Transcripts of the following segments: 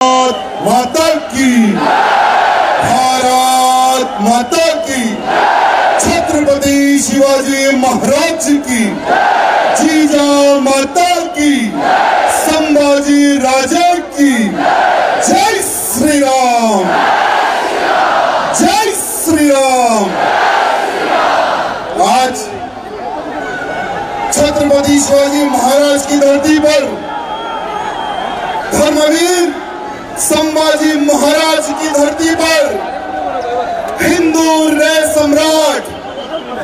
माता की, भारत माता की, छत्रपति शिवाजी महाराज की, जीजा माता की, संभाजी राजा की, जय श्री राम, जय श्री राम। आज छत्रपति शिवाजी महाराज की धरती पर धर्मवीर संभाजी महाराज की धरती पर हिंदू रे सम्राट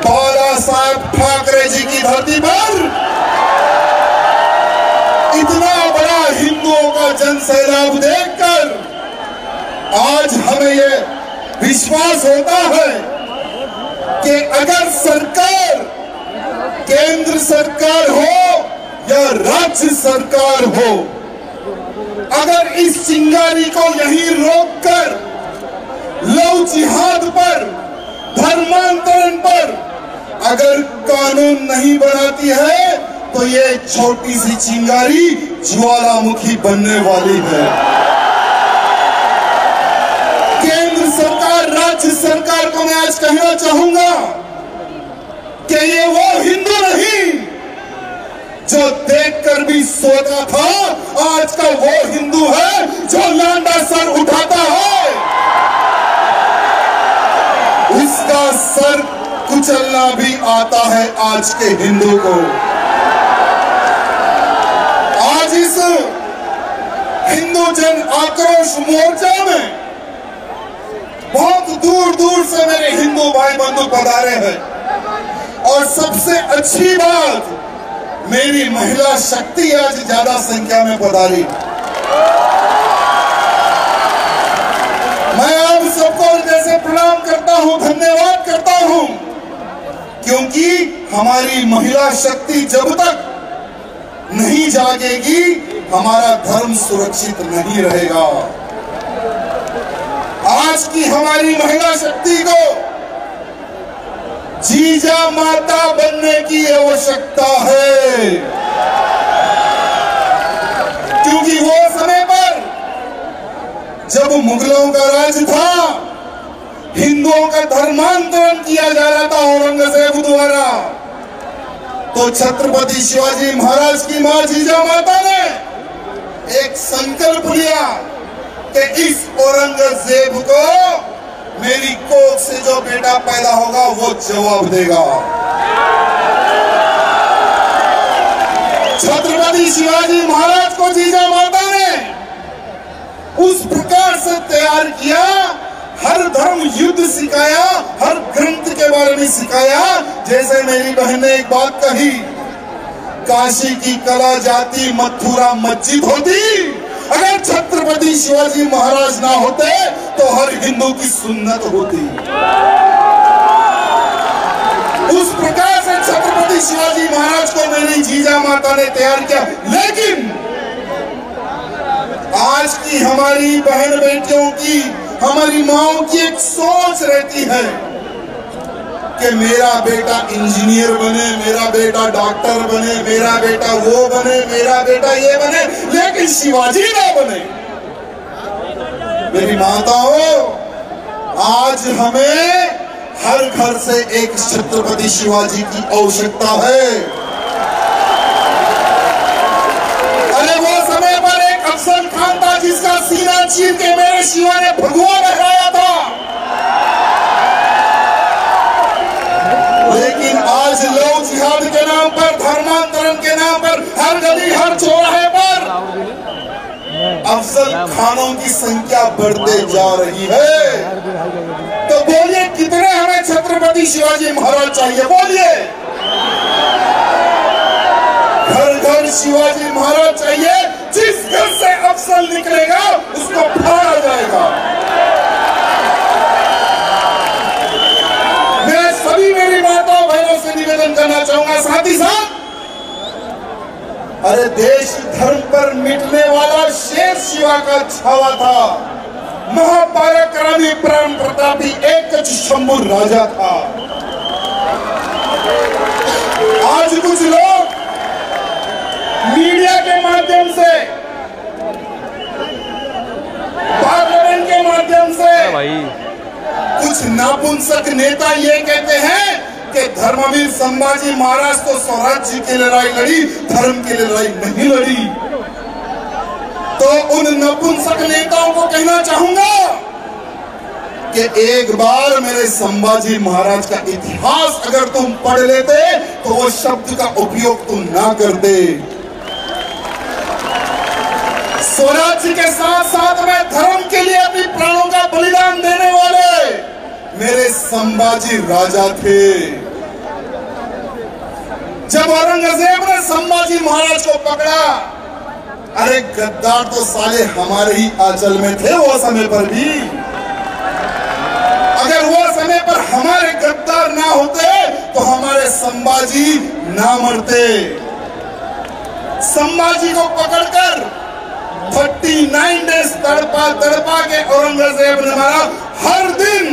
बाला साहेब ठाकरे जी की धरती पर इतना बड़ा हिंदुओं का जन सैलाब देखकर आज हमें यह विश्वास होता है कि अगर सरकार केंद्र सरकार हो या राज्य सरकार हो, अगर इस चिंगारी को यहीं रोककर लव जिहाद पर, धर्मांतरण पर अगर कानून नहीं बनाती है तो ये छोटी सी चिंगारी ज्वालामुखी बनने वाली है। केंद्र सरकार, राज्य सरकार को मैं आज कहना चाहूंगा कि ये वो हिंदू नहीं जो देखकर भी सोता था, आज का वो हिंदू है जो लांडा सर उठाता है। उसका सर कुचलना भी आता है आज के हिंदू को। आज इस हिंदू जन आक्रोश मोर्चा में बहुत दूर दूर से मेरे हिंदू भाई बंधु पधारे हैं और सबसे अच्छी बात, मेरी महिला शक्ति आज ज्यादा संख्या में पधारी। मैं आप सबको जैसे प्रणाम करता हूं, धन्यवाद करता हूं, क्योंकि हमारी महिला शक्ति जब तक नहीं जागेगी हमारा धर्म सुरक्षित नहीं रहेगा। आज की हमारी महिला शक्ति को जीजा माता बनने की आवश्यकता है, क्योंकि वो समय पर जब मुगलों का राज था, हिंदुओं का धर्मांतरण किया जा रहा था औरंगजेब द्वारा, तो छत्रपति शिवाजी महाराज की मां जीजा माता ने एक संकल्प लिया कि इस औरंगजेब को मेरी कोख से जो बेटा पैदा होगा वो जवाब देगा। छत्रपति शिवाजी महाराज को जीजा माता ने उस प्रकार से तैयार किया, हर धर्म युद्ध सिखाया, हर ग्रंथ के बारे में सिखाया। जैसे मेरी बहन ने एक बात कही, काशी की कला जाती मथुरा मस्जिद होती, अगर छत्रपति शिवाजी महाराज ना होते तो हर हिंदू की सुन्नत होती। उस प्रकार से छत्रपति शिवाजी महाराज को मेरी जीजा माता ने तैयार किया। लेकिन आज की हमारी बहन बेटियों की, हमारी माओं की एक सोच रहती है कि मेरा बेटा इंजीनियर बने, मेरा बेटा डॉक्टर बने, मेरा बेटा वो बने, मेरा बेटा ये बने, लेकिन शिवाजी ना बने। मेरी माताओं, आज हमें हर घर से एक छत्रपति शिवाजी की आवश्यकता है। अरे वो समय पर एक अफजल खान था जिसका सीना चीर के मेरे शिवा ने भगवा लहराया था, लेकिन आज लव जिहाद के नाम पर, धर्मांतरण के नाम पर, हर गली हर चौराहे पर अफजल खानों की संख्या बढ़ते जा रही है। तो बोलिए कितने हमें छत्रपति शिवाजी महाराज चाहिए? बोलिए, घर घर शिवाजी महाराज चाहिए। जिस घर से अफजल निकलेगा उसको फाड़ा जाएगा। मैं सभी मेरी माताओं बहनों से निवेदन करना चाहूंगा, साथ ही साथ अरे देश धर्म पर मिटने वाला शेर शिवा का छावा था, महापराक्रमी परम प्रतापी एक शंभू राजा था। आज कुछ लोग मीडिया के माध्यम से भाई। कुछ नापुंसक नेता ये कहते हैं कि धर्मवीर संभाजी महाराज तो स्वराज्य के लिए लड़ाई लड़ी, धर्म के लिए लड़ाई नहीं लड़ी। तो उन नपुंसक नेताओं को कहना चाहूंगा कि एक बार मेरे संभाजी महाराज का इतिहास अगर तुम पढ़ लेते तो वो शब्द का उपयोग तुम ना करते। स्वराज्य के साथ साथ में धर्म के लिए अपनी प्राणों का बलिदान देने वाले मेरे संभाजी राजा थे। जब औरंगजेब ने संभाजी महाराज को पकड़ा, अरे गद्दार तो साले हमारे ही आंचल में थे वो समय पर भी। अगर वो समय पर हमारे गद्दार ना होते तो हमारे संभाजी ना मरते। संभाजी को पकड़कर 39 डेज तड़पा के औरंगजेब ने मारा। हर दिन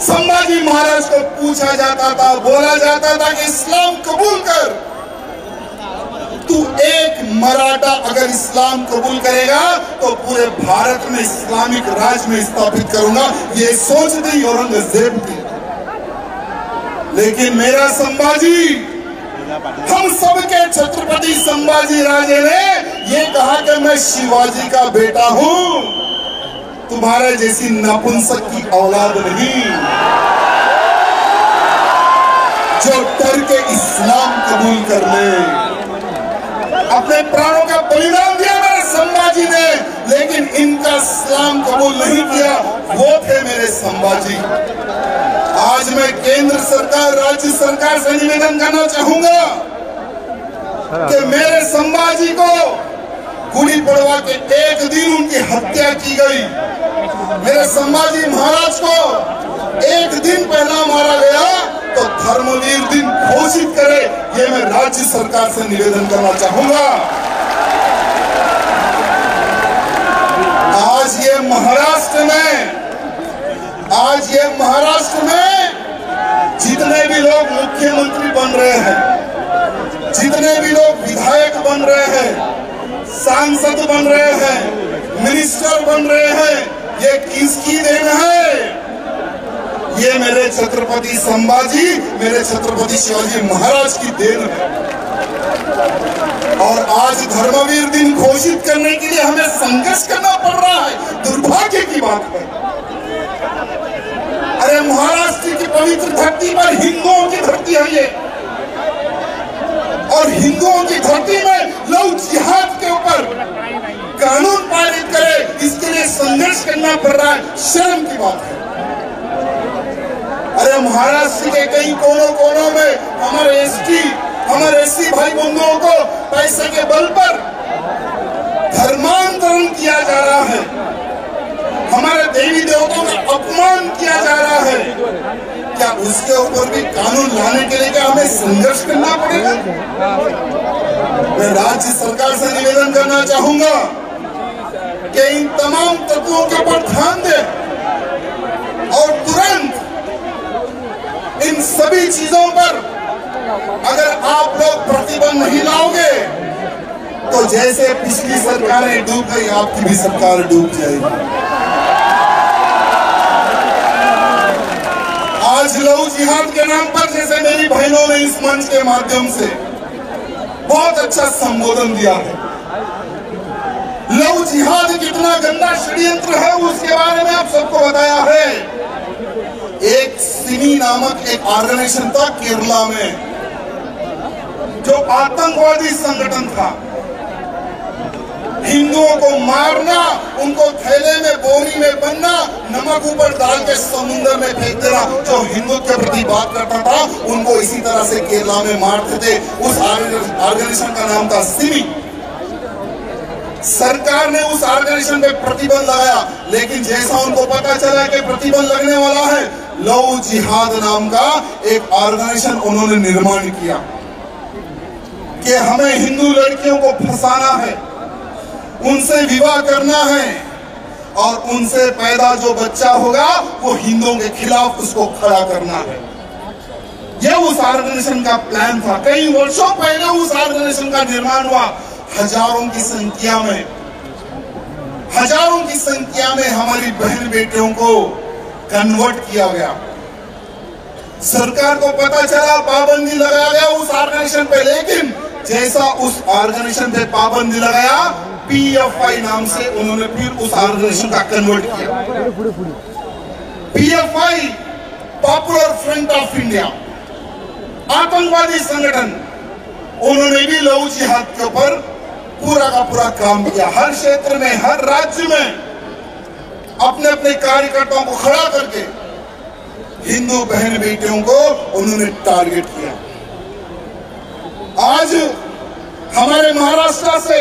संभाजी महाराज को पूछा जाता था, बोला जाता था कि इस्लाम कबूल कर। तू एक मराठा अगर इस्लाम कबूल करेगा तो पूरे भारत में इस्लामिक राज में स्थापित करूंगा, ये सोच थी औरंगजेब की। लेकिन मेरा संभाजी, हम सबके छत्रपति संभाजी राजे ने ये कहा कि मैं शिवाजी का बेटा हूं, तुम्हारे जैसी नपुंसक की औलाद नहीं जो डर के इस्लाम कबूल कर ले। अपने प्राणों का बलिदान दिया मेरे संभाजी ने, लेकिन इनका इस्लाम कबूल नहीं किया। वो थे मेरे संभाजी। आज मैं केंद्र सरकार, राज्य सरकार से निवेदन करना चाहूंगा कि मेरे संभाजी को गुड़ी पड़वा के एक दिन उनकी हत्या की गई। मेरे संभाजी महाराज को एक दिन पहला मारा गया तो धर्मवीर दिन घोषित करे, ये मैं राज्य सरकार से निवेदन करना चाहूंगा। आज ये महाराष्ट्र में जितने भी लोग मुख्यमंत्री बन रहे हैं, जितने भी लोग विधायक बन रहे हैं, सांसद बन रहे हैं, मिनिस्टर बन रहे हैं, ये किसकी देन है? ये मेरे छत्रपति संभाजी, मेरे छत्रपति शिवाजी महाराज की देन है। और आज धर्मवीर दिन घोषित करने के लिए हमें संघर्ष करना पड़ रहा है, दुर्भाग्य की बात है। अरे महाराष्ट्र की पवित्र धरती पर हिंदुओं की धरती है ये, और हिंदुओं की धरती में लोग जिहाद के ऊपर कानून पारित करे, इसके लिए संघर्ष करना पड़ रहा है। शर्म की बात है। अरे महाराष्ट्र के कई कोनों में हमारे एससी भाई बंधुओं को पैसे के बल पर धर्मांतरण किया जा रहा है, हमारे देवी देवताओं का अपमान किया जा रहा है। क्या उसके ऊपर भी कानून लाने के लिए क्या हमें संघर्ष करना पड़ेगा? मैं राज्य सरकार से निवेदन करना चाहूंगा कि इन तमाम तत्वों के ऊपर ध्यान दें और तुरंत इन सभी चीजों पर अगर आप लोग प्रतिबंध नहीं लाओगे तो जैसे पिछली सरकारें डूब गई, आपकी भी सरकार डूब जाएगी। आज लव जिहाद के नाम पर जैसे मेरी बहनों ने इस मंच के माध्यम से बहुत अच्छा संबोधन दिया है, लव जिहाद कितना गंदा षड्यंत्र है उसके बारे में आप सबको बताया है। एक सिमी नामक एक ऑर्गेनाइजेशन था केरला में, जो आतंकवादी संगठन था। हिंदुओं को मारना, उनको थैले में बोरी में बनना, नमक ऊपर डाल के समुद्र में फेंक देना। जो हिंदुत्व के प्रति बात करता था उनको इसी तरह से केरला में मारते थे। उस ऑर्गेनाइजेशन का नाम था सिमी। सरकार ने उस ऑर्गेनाइजेशन पे प्रतिबंध लगाया, लेकिन जैसा उनको पता चला कि प्रतिबंध लगने वाला है, लव जिहाद नाम का एक ऑर्गेनाइजेशन उन्होंने निर्माण किया कि हमें हिंदू लड़कियों को फंसाना है, उनसे विवाह करना है और उनसे पैदा जो बच्चा होगा वो हिंदुओं के खिलाफ उसको खड़ा करना है। यह उस ऑर्गेनाइजेशन का प्लान था। कई वर्षों पहले उस ऑर्गेनाइजेशन का निर्माण हुआ, हजारों की संख्या में हजारों की संख्या में हमारी बहन बेटियों को कन्वर्ट किया गया। सरकार को पता चला, पाबंदी लगाया गया उस ऑर्गेनाइजेशन पे, लेकिन जैसा उस ऑर्गेनाइजेशन पे पाबंदी लगाया, PFI नाम से उन्होंने फिर उस ऑर्गेनाइजेशन का कन्वर्ट किया। PFI, popular front of India, आतंकवादी संगठन, उन्होंने भी लव जिहाद के ऊपर पूरा का पूरा काम किया। हर क्षेत्र में, हर राज्य में अपने अपने कार्यकर्ताओं को खड़ा करके हिंदू बहन बेटियों को उन्होंने टारगेट किया। आज हमारे महाराष्ट्र से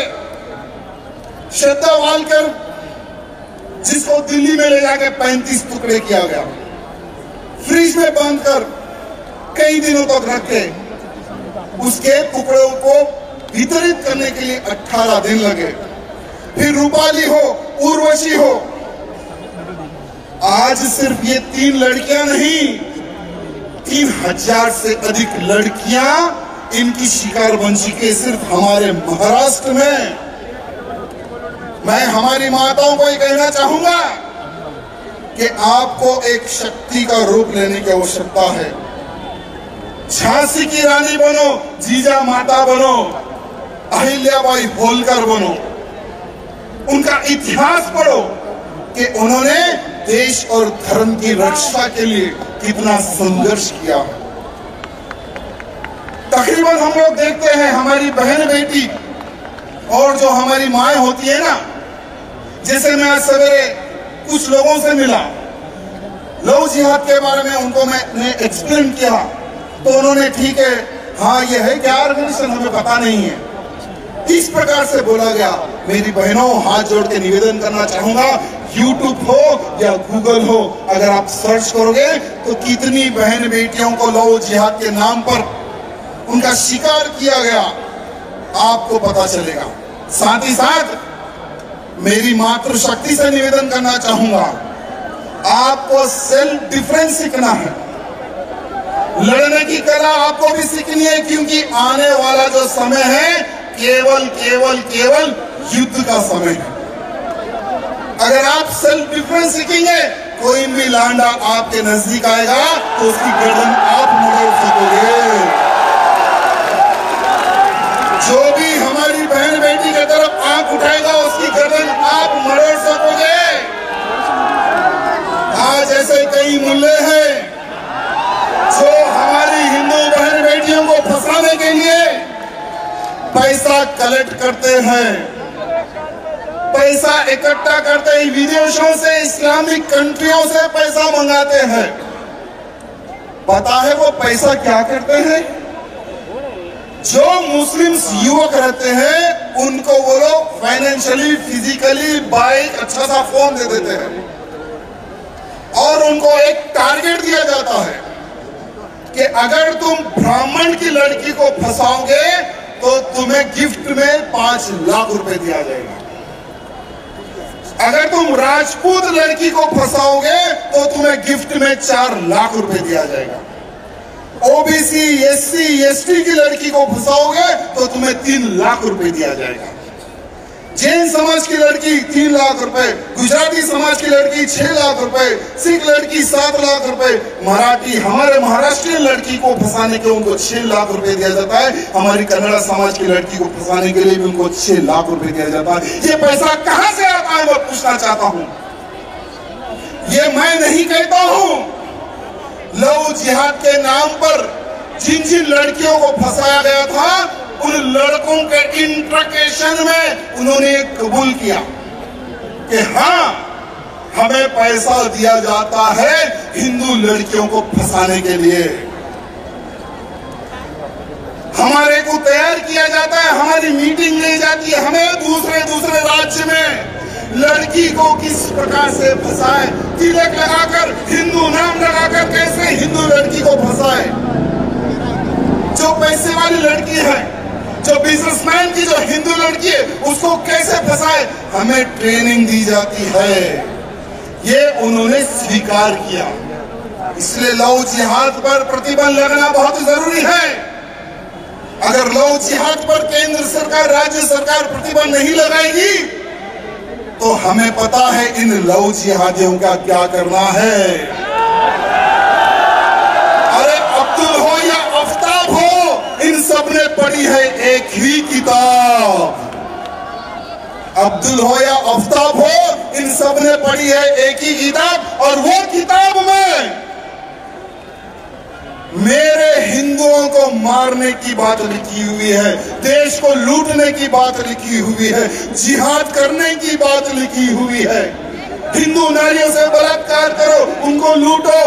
श्रद्धा वालकर, जिसको दिल्ली में ले जाके 35 टुकड़े किया गया, फ्रिज में बांध कर कई दिनों तक रखे, उसके टुकड़ों को वितरित करने के लिए 18 दिन लगे। फिर रूपाली हो, उर्वशी हो, आज सिर्फ ये 3 लड़कियां नहीं, 3000 से अधिक लड़कियां इनकी शिकार बन चुकी है सिर्फ हमारे महाराष्ट्र में। मैं हमारी माताओं को ये कहना चाहूंगा कि आपको एक शक्ति का रूप लेने की आवश्यकता है। झांसी की रानी बनो, जीजा माता बनो, अहिल्याबाई होलकर बनो, उनका इतिहास पढ़ो कि उन्होंने देश और धर्म की रक्षा के लिए कितना संघर्ष किया। तकरीबन हम लोग देखते हैं हमारी बहन बेटी और जो हमारी माएं होती है ना, जैसे मैं आज सवेरे कुछ लोगों से मिला, लव जिहाद के बारे में उनको मैंने एक्सप्लेन किया, तो उन्होंने ठीक है, हाँ ये है क्या ऑर्गेनाइजेशन, हमें पता नहीं है, इस प्रकार से बोला गया। मेरी बहनों, हाथ जोड़ के निवेदन करना चाहूंगा, यूट्यूब हो या गूगल हो, अगर आप सर्च करोगे तो कितनी बहन बेटियों को लव जिहाद के नाम पर उनका शिकार किया गया, आपको पता चलेगा। साथ ही साथ मेरी मातृशक्ति से निवेदन करना चाहूंगा, आपको सेल्फ डिफेंस सीखना है, लड़ने की कला आपको भी सीखनी है, क्योंकि आने वाला जो समय है केवल युद्ध का समय है। अगर आप सेल्फ डिफेंस सीखेंगे, कोई भी लांडा आपके नजदीक आएगा तो उसकी गर्दन आप मरोड़ सकोगे। जो भी हमारी बहन बेटी की तरफ आंख उठाएगा, उसकी गर्दन आप मरोड़ सकोगे। आज ऐसे कई मुल्ले हैं जो हमारी हिंदू बहन बेटियों को फंसाने के लिए पैसा कलेक्ट करते हैं, पैसा इकट्ठा करते हैं, विदेशों से, इस्लामिक कंट्रियों से पैसा मंगाते हैं। पता है वो पैसा क्या करते हैं? जो मुस्लिम युवक रहते हैं उनको वो लोग फाइनेंशियली, फिजिकली, बाइक, अच्छा सा फोन दे देते हैं और उनको एक टारगेट दिया जाता है कि अगर तुम ब्राह्मण की लड़की को फंसाओगे तो तुम्हें गिफ्ट में 5 लाख रुपए दिया जाएगा। अगर तुम राजपूत लड़की को फंसाओगे तो तुम्हें गिफ्ट में 4 लाख रुपए दिया जाएगा। ओबीसी, एससी, एसटी की लड़की को फंसाओगे तो तुम्हें 3 लाख रुपए दिया जाएगा। जैन समाज की लड़की 3 लाख रुपए, गुजराती समाज की लड़की 6 लाख रुपए, सिख लड़की 7 लाख रुपए, मराठी हमारे महाराष्ट्रीय लड़की को फंसाने के उनको 6 लाख रुपए दिया जाता है। हमारी कन्नड़ा समाज की लड़की को फंसाने के लिए भी उनको 6 लाख रुपए दिया जाता है। ये पैसा कहां से आता है मैं पूछना चाहता हूं। ये मैं नहीं कहता हूं, लव जिहाद के नाम पर जिन जिन लड़कियों को फंसाया गया था, उन लड़कों के इंट्रोगेशन में उन्होंने कबूल किया कि हाँ, हमें पैसा दिया जाता है हिंदू लड़कियों को फंसाने के लिए। हमारे को तैयार किया जाता है, हमारी मीटिंग ली जाती है, हमें दूसरे राज्य में लड़की को किस प्रकार से फंसाए, तिलक लगाकर, हिंदू नाम लगाकर कैसे हिंदू लड़की को फंसाए। जो पैसे वाली लड़की है, जो बिजनेसमैन की जो हिंदू लड़की है, उसको कैसे फंसाए, हमें ट्रेनिंग दी जाती है। ये उन्होंने स्वीकार किया। इसलिए लव जिहाद पर प्रतिबंध लगना बहुत जरूरी है। अगर लव जिहाद पर केंद्र सरकार, राज्य सरकार प्रतिबंध नहीं लगाएगी तो हमें पता है इन लव जिहादियों का क्या करना है। अरे अब्दुल हो या आफ्ताब हो, इन सब ने पढ़ी है एक ही किताब। अब्दुल हो या आफ्ताब हो, इन सब ने पढ़ी है एक ही किताब, और वो किताब में मेरे हिंदुओं को मारने की बात लिखी हुई है, देश को लूटने की बात लिखी हुई है, जिहाद करने की बात लिखी हुई है। हिंदू नारियों से बलात्कार करो, उनको लूटो,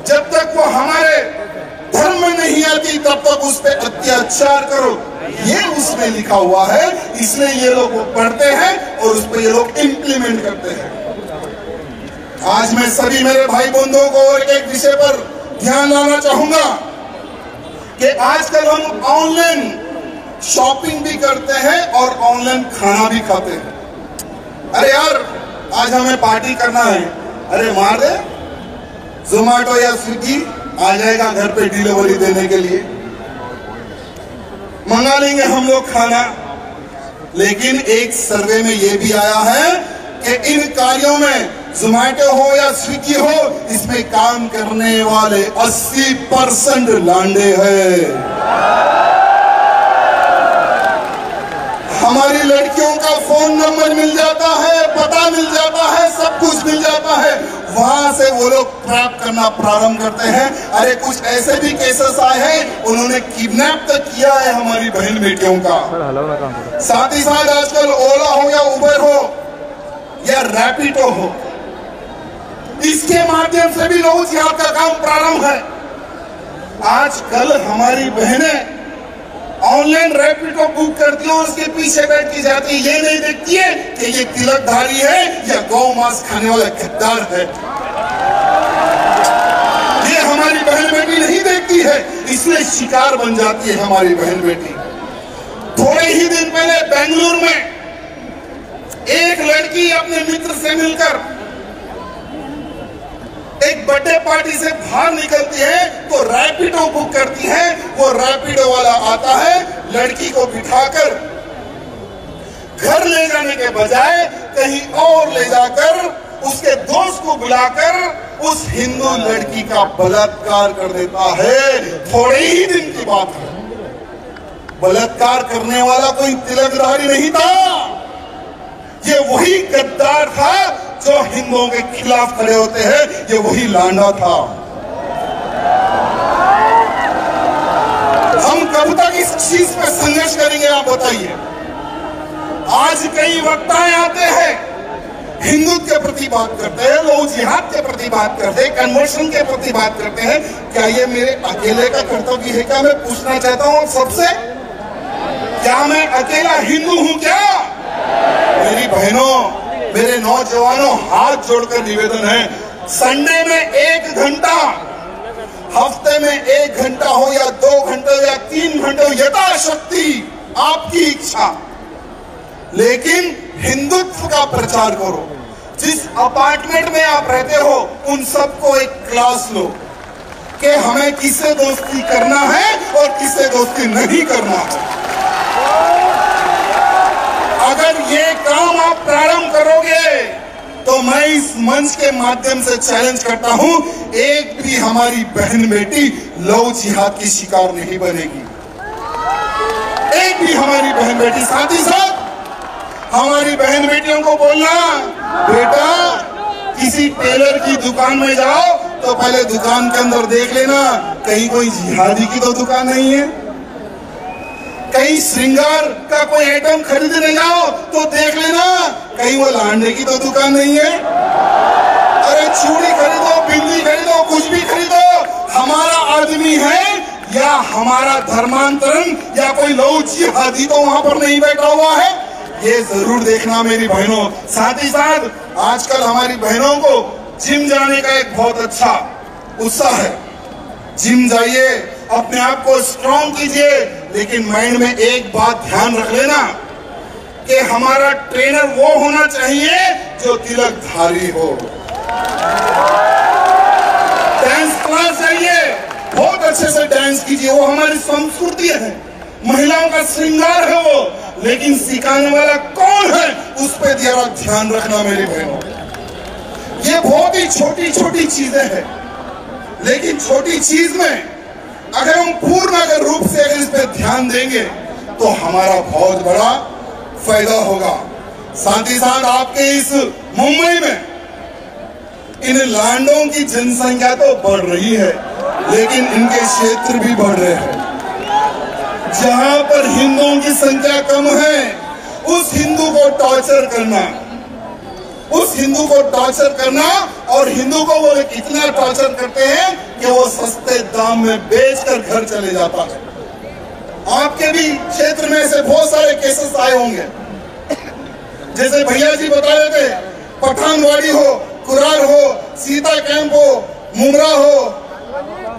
जब तक वो हमारे धर्म में नहीं आती तब तक उस पर अत्याचार करो, ये उसमें लिखा हुआ है। इसलिए ये लोग पढ़ते हैं और उस पर ये लोग इंप्लीमेंट करते हैं। आज मैं सभी मेरे भाई बंधुओं को और एक विषय पर ध्यान लाना चाहूंगा कि आजकल हम ऑनलाइन शॉपिंग भी करते हैं और ऑनलाइन खाना भी खाते हैं। अरे यार, आज हमें पार्टी करना है, अरे मार दे, जोमैटो या स्विगी आ जाएगा घर पे डिलीवरी देने के लिए, मंगा लेंगे हम लोग खाना। लेकिन एक सर्वे में यह भी आया है कि इन कार्यों में जोमैटो हो या स्विगी हो, इसमें काम करने वाले 80% लांडे हैं। हमारी लड़कियों का फोन नंबर मिल जाता है, पता मिल जाता है, सब कुछ मिल जाता है, वहां से वो लोग ट्रैप करना प्रारंभ करते हैं। अरे कुछ ऐसे भी केसेस आए हैं, उन्होंने किडनैप तक किया है हमारी बहन बेटियों का। साथ ही साथ आजकल ओला हो या उबर हो या रैपिडो हो, इसके माध्यम से भी लव जिहाद का काम प्रारंभ है। आजकल हमारी बहनें ऑनलाइन रैपिडो बुक करती है, उसके पीछे बैठी जाती है, ये नहीं देखती है कि ये तिलकधारी है या गौ मांस खाने वाला गद्दार है। ये हमारी बहन बेटी नहीं देखती है, इसलिए शिकार बन जाती है हमारी बहन बेटी। थोड़े ही दिन पहले बेंगलुरु में एक लड़की अपने मित्र से मिलकर एक बर्थडे पार्टी से बाहर निकलती है तो रैपिडो बुक करती है। वो रैपिडो वाला आता है, लड़की को बिठाकर घर ले जाने के बजाय कहीं और ले जाकर उसके दोस्त को बुलाकर उस हिंदू लड़की का बलात्कार कर देता है। थोड़े ही दिन की बात है। बलात्कार करने वाला कोई तिलकधारी नहीं था, ये वही गद्दार था जो हिंदुओं के खिलाफ खड़े होते हैं, ये वही लांडा था। हम कब तक इस चीज पे संघर्ष करेंगे, आप बताइए। आज कई वक्ताएं आते हैं, हिंदुत्व के प्रति बात करते हैं, लव जिहाद के प्रति बात करते हैं, कन्वर्शन के प्रति बात करते हैं। क्या ये मेरे अकेले का कर्तव्य है? क्या मैं पूछना चाहता हूं सबसे, क्या मैं अकेला हिंदू हूं क्या? मेरी बहनों, मेरे नौजवानों, हाथ जोड़कर निवेदन है, संडे में 1 घंटा, हफ्ते में 1 घंटा हो या 2 घंटे या 3 घंटे हो, यथाशक्ति आपकी इच्छा, लेकिन हिंदुत्व का प्रचार करो। जिस अपार्टमेंट में आप रहते हो उन सबको एक क्लास लो कि हमें किससे दोस्ती करना है और किससे दोस्ती नहीं करना है। अगर ये काम आप प्रारंभ करोगे तो मैं इस मंच के माध्यम से चैलेंज करता हूं, एक भी हमारी बहन बेटी लव जिहाद की शिकार नहीं बनेगी। एक भी हमारी बहन बेटी। साथ ही साथ हमारी बहन बेटियों को बोलना, बेटा किसी टेलर की दुकान में जाओ तो पहले दुकान के अंदर देख लेना कहीं कोई जिहादी की तो दुकान नहीं है। कहीं श्रृंगार का कोई आइटम खरीदने जाओ तो देख लेना कहीं वो लांडे की तो दुकान नहीं है। अरे चूड़ी खरीदो, बिंदी खरीदो, कुछ भी खरीदो, हमारा आदमी है या हमारा धर्मांतरण या कोई लव जिहादी तो वहां पर नहीं बैठा हुआ है, ये जरूर देखना मेरी बहनों। साथ ही साथ आजकल हमारी बहनों को जिम जाने का एक बहुत अच्छा उत्साह है। जिम जाइए, अपने आप को स्ट्रॉन्ग कीजिए, लेकिन माइंड में एक बात ध्यान रख लेना कि हमारा ट्रेनर वो होना चाहिए जो तिलकधारी हो। डांस क्लास जाइए, बहुत अच्छे से डांस कीजिए, वो हमारी संस्कृति है, महिलाओं का श्रृंगार है वो, लेकिन सिखाने वाला कौन है उस पर जरा ध्यान रखना मेरे बहनों। ये बहुत ही छोटी छोटी चीजें हैं, लेकिन छोटी चीज में अगर हम पूर्ण रूप से अगर इस पे ध्यान देंगे तो हमारा बहुत बड़ा फायदा होगा। साथ ही साथ आपके इस मुंबई में इन लांडों की जनसंख्या तो बढ़ रही है, लेकिन इनके क्षेत्र भी बढ़ रहे हैं। जहां पर हिंदुओं की संख्या कम है, उस हिंदू को टॉर्चर करना, उस हिंदू को टॉर्चर करना, और हिंदू को वो इतना टॉर्चर करते हैं कि वो सस्ते दाम में बेचकर घर चले जाता है। आपके भी क्षेत्र में ऐसे बहुत सारे केसेस आए होंगे, जैसे भैया जी बता रहे थे, पठानवाड़ी हो, कुरार हो, सीता कैंप हो, मुमरा हो,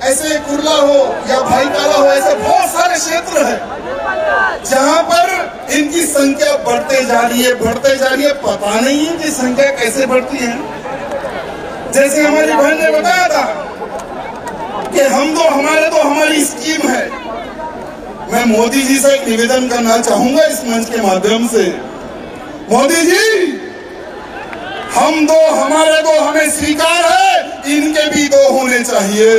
ऐसे कुर्ला हो या भाईकाला हो, ऐसे बहुत सारे क्षेत्र हैं जहां पर इनकी संख्या बढ़ते जा रही है, बढ़ते जा रही है। पता नहीं है कि संख्या कैसे बढ़ती है। जैसे हमारी बहन ने बताया था कि हमारी स्कीम है। मैं मोदी जी से एक निवेदन करना चाहूंगा इस मंच के माध्यम से, मोदी जी, हम दो, हमारे दो हमें स्वीकार है, इनके भी दो होने चाहिए।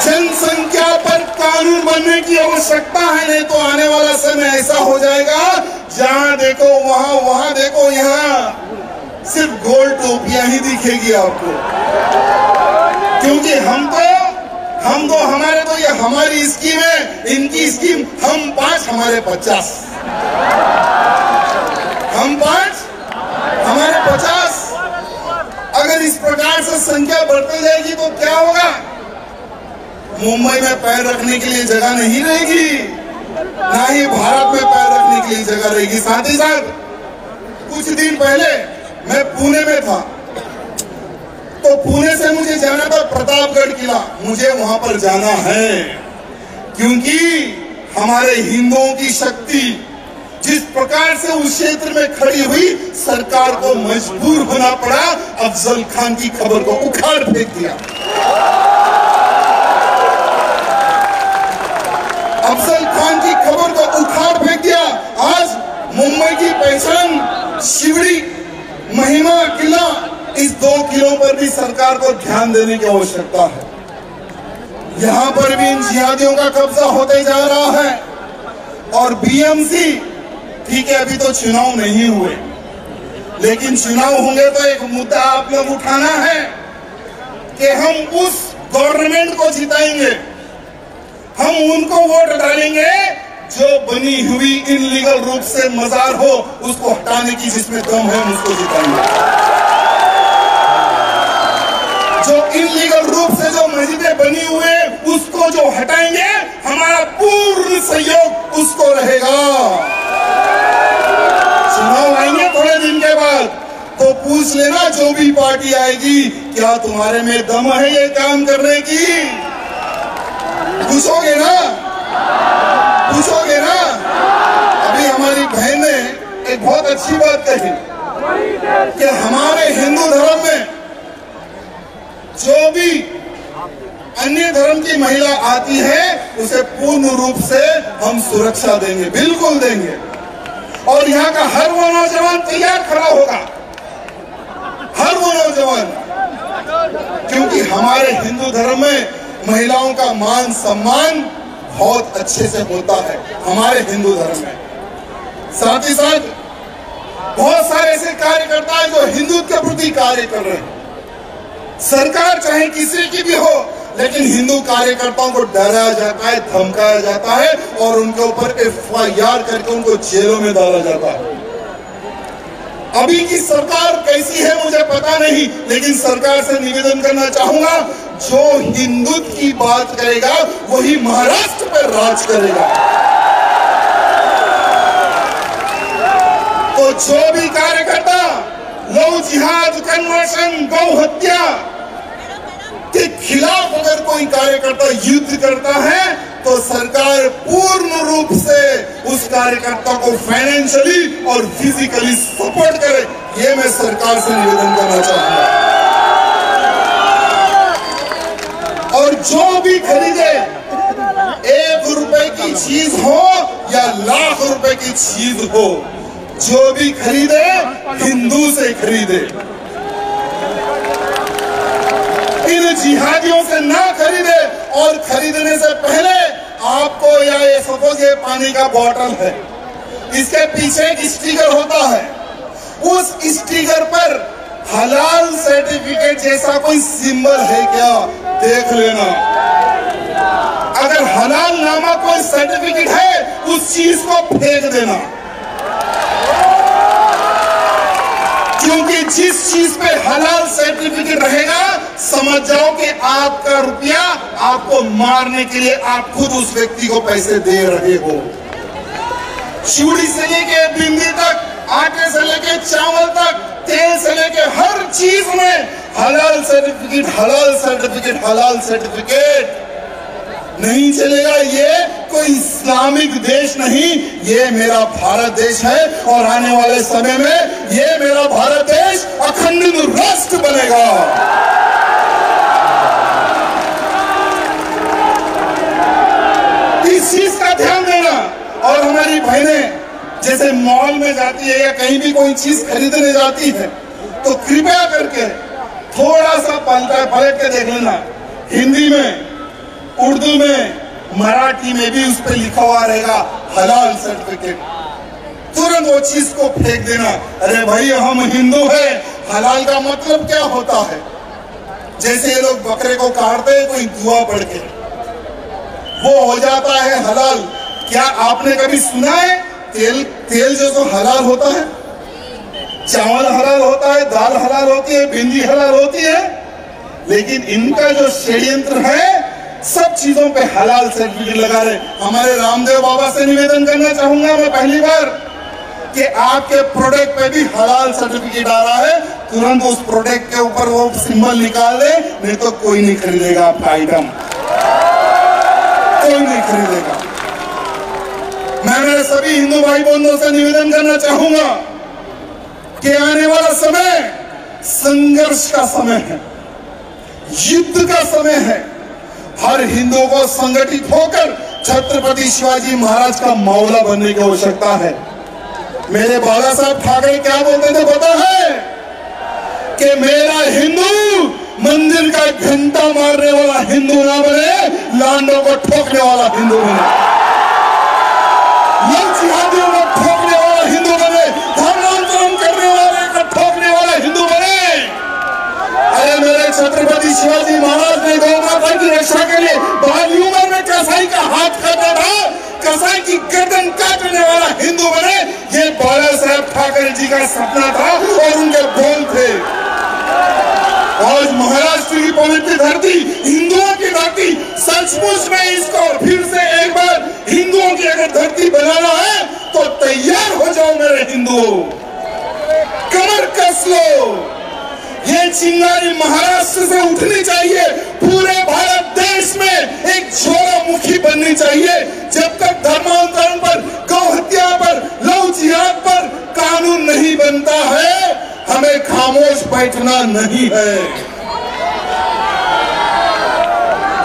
जनसंख्या पर कानून बनने की आवश्यकता है, नहीं तो आने वाला समय ऐसा हो जाएगा जहां देखो वहां देखो यहाँ सिर्फ गोल टोपियां ही दिखेगी आपको। क्योंकि हम दो, हमारे दो, ये हमारी स्कीम है, इनकी स्कीम हम 5 हमारे 50, हम 5 हमारे 50। अगर इस प्रकार से संख्या बढ़ती जाएगी तो क्या होगा? मुंबई में पैर रखने के लिए जगह नहीं रहेगी, ना ही भारत में पैर रखने के लिए जगह रहेगी। साथ ही साथ कुछ दिन पहले मैं पुणे में था, तो पुणे से मुझे जाना था प्रतापगढ़ किला। मुझे वहां पर जाना है क्योंकि हमारे हिंदुओं की शक्ति जिस प्रकार से उस क्षेत्र में खड़ी हुई, सरकार को मजबूर होना पड़ा अफजल खान की खबर को उखाड़ फेंक दिया। अफजल खान की खबर को उखाड़ फेंक दिया। आज मुंबई की पहचान शिवड़ी, महिमा किला, इस 2 किलों पर भी सरकार को ध्यान देने की आवश्यकता है। यहां पर भी इन जिहादियों का कब्जा होते जा रहा है। और बीएमसी, ठीक है, अभी तो चुनाव नहीं हुए, लेकिन चुनाव होंगे तो एक मुद्दा आप लोग उठाना है कि हम उस गवर्नमेंट को जिताएंगे, हम उनको वोट डालेंगे जो बनी हुई इनलीगल रूप से मजार हो उसको हटाने की जिसमें दम है, हम उसको जिताएंगे। जो इनलीगल रूप से जो मस्जिदें बनी हुए उसको जो हटाएंगे, हमारा पूर्ण सहयोग उसको रहेगा। चुनाव आएंगे थोड़े दिन के बाद, तो पूछ लेना जो भी पार्टी आएगी, क्या तुम्हारे में दम है ये काम करने की? पूछोगे ना, पूछोगे ना? अभी हमारी बहन ने एक बहुत अच्छी बात कही कि हमारे हिंदू धर्म में जो भी अन्य धर्म की महिला आती है उसे पूर्ण रूप से हम सुरक्षा देंगे, बिल्कुल देंगे। और यहाँ का हर वो नौजवान तैयार खड़ा होगा, हर वो नौजवान, क्योंकि हमारे हिंदू धर्म में महिलाओं का मान सम्मान बहुत अच्छे से होता है हमारे हिंदू धर्म में। साथ ही साथ बहुत सारे ऐसे कार्यकर्ता हैं जो हिंदुत्व के प्रति कार्य कर रहे हैं। सरकार चाहे किसी की भी हो, लेकिन हिंदू कार्यकर्ताओं को डराया जाता है, धमकाया जाता है और उनके ऊपर FIR करके उनको जेलों में डाला जाता है। अभी की सरकार कैसी है मुझे पता नहीं, लेकिन सरकार से निवेदन करना चाहूंगा, जो हिंदुत्व की बात करेगा वही महाराष्ट्र पर राज करेगा। तो जो भी कार्यकर्ता लव जिहाद, कन्वर्शन, गौ हत्या के खिलाफ अगर कोई कार्यकर्ता युद्ध करता है तो सरकार पूर्ण रूप से उस कार्यकर्ता को फाइनेंशियली और फिजिकली सपोर्ट करे, ये मैं सरकार से निवेदन करना चाहूंगा। और जो भी खरीदे, 1 रुपए की चीज हो या लाख रुपए की चीज हो, जो भी खरीदे हिंदू से खरीदे। इन जिहादियों से ना खरीदे, और खरीदने से पहले आपको या ये सपोज ये पानी का बोतल है, इसके पीछे एक स्टिकर होता है, उस स्टिकर पर हलाल सर्टिफिकेट जैसा कोई सिंबल है क्या देख लेना। अगर हलाल नामक कोई सर्टिफिकेट है, उस चीज को फेंक देना, क्योंकि जिस चीज पे हलाल सर्टिफिकेट रहेगा, समझ जाओ कि आपका रुपया आपको मारने के लिए आप खुद उस व्यक्ति को पैसे दे रहे हो। चूड़ी से लेके बिंदी तक, आटे से लेके चावल तक, तेल से लेके हर चीज में हलाल सर्टिफिकेट, हलाल सर्टिफिकेट, हलाल सर्टिफिकेट। नहीं चलेगा। ये कोई इस्लामिक देश नहीं, ये मेरा भारत देश है, और आने वाले समय में ये मेरा भारत देश अखंडित राष्ट्र बनेगा। इस चीज का ध्यान देना। और हमारी बहनें जैसे मॉल में जाती है या कहीं भी कोई चीज खरीदने जाती है, तो कृपया करके थोड़ा सा पलट के देख लेना। हिंदी में, उर्दू में, मराठी में भी उस पर लिखा हुआ रहेगा हलाल सर्टिफिकेट। तुरंत वो चीज को फेंक देना। अरे भाई, हम हिंदू हैं, हलाल का मतलब क्या होता है? जैसे ये लोग बकरे को काटते हैं कोई दुआ पढ़ के, वो हो जाता है हलाल। क्या आपने कभी सुना है तेल जो हलाल होता है? चावल हलाल होता है, दाल हलाल होती है, भिंडी हलाल होती है, लेकिन इनका जो षड्यंत्र है, सब चीजों पे हलाल सर्टिफिकेट लगा रहे। हमारे रामदेव बाबा से निवेदन करना चाहूंगा मैं पहली बार कि आपके प्रोडक्ट पे भी हलाल सर्टिफिकेट आ रहा है, तुरंत उस प्रोडक्ट के ऊपर वो सिंबल निकाल दे, नहीं तो कोई नहीं खरीदेगा आपका आइटम, कोई नहीं खरीदेगा। मैं मेरे सभी हिंदू भाई बंधुओं से निवेदन करना चाहूंगा कि आने वाला समय संघर्ष का समय है, युद्ध का समय है। हर हिंदू को संगठित होकर छत्रपति शिवाजी महाराज का मौला बनने की आवश्यकता है। मेरे बाला साहब ठाकरे क्या बोलते थे पता है? कि मेरा हिंदू मंदिर का घंटा मारने वाला हिंदू ना बने, लांडों को ठोकने वाला हिंदू बने, जिहादियों को ठोकने वाला हिंदू बने, धर्मांतरण करने वाले को ठोकने वाला हिंदू बने। अरे मेरे छत्रपति शिवाजी महाराज ने गौ माता की रक्षा के लिए बाली उम्र में कसाई का हाथ काटा था, कसाई की गर्दन काटने वाला हिंदू बने। ये बाला साहब ठाकरे जी का सपना था और उनके बोल थे। आज महाराष्ट्र की पवित्र धरती, हिंदुओं की धरती, सचमुच में इसको फिर से एक बार हिंदुओं की अगर धरती बनाना है तो तैयार हो जाओ मेरे हिंदुओं, कमर कस लो। ये चिंगारी महाराष्ट्र से उठनी चाहिए, पूरे भारत देश में एक ज्वालामुखी बननी चाहिए। जब तक धर्मांतरण पर, गौ हत्या पर, लव जिहाद पर कानून नहीं बनता है, हमें खामोश बैठना नहीं है।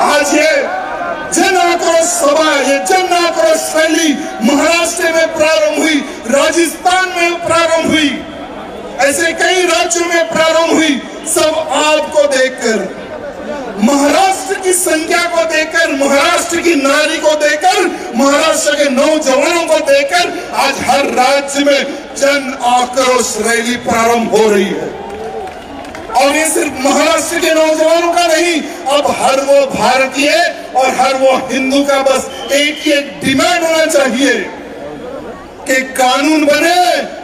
आज ये जन आक्रोश सभा, ये जन आक्रोश रैली महाराष्ट्र में प्रारंभ हुई, राजस्थान में प्रारंभ हुई, ऐसे कई राज्यों में प्रारंभ हुई। सब आपको देखकर, महाराष्ट्र की संख्या को देखकर, महाराष्ट्र की नारी को देखकर, महाराष्ट्र के नौजवानों को देखकर आज हर राज्य में जन आक्रोश रैली प्रारंभ हो रही है। और ये सिर्फ महाराष्ट्र के नौजवानों का नहीं, अब हर वो भारतीय और हर वो हिंदू का बस एक ही एक डिमांड होना चाहिए कि कानून बने,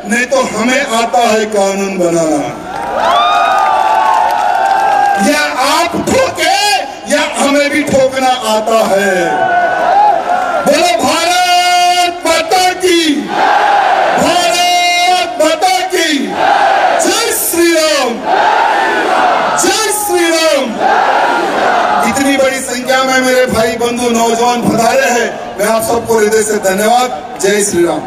नहीं तो हमें आता है कानून बनाना। या आप ठोके या हमें भी ठोकना आता है। बोलो भारत माता की, भारत माता की जय श्री राम, जय श्री राम। इतनी बड़ी संख्या में मेरे भाई बंधु नौजवान पधारे हैं, मैं आप सबको हृदय से धन्यवाद। जय श्री राम।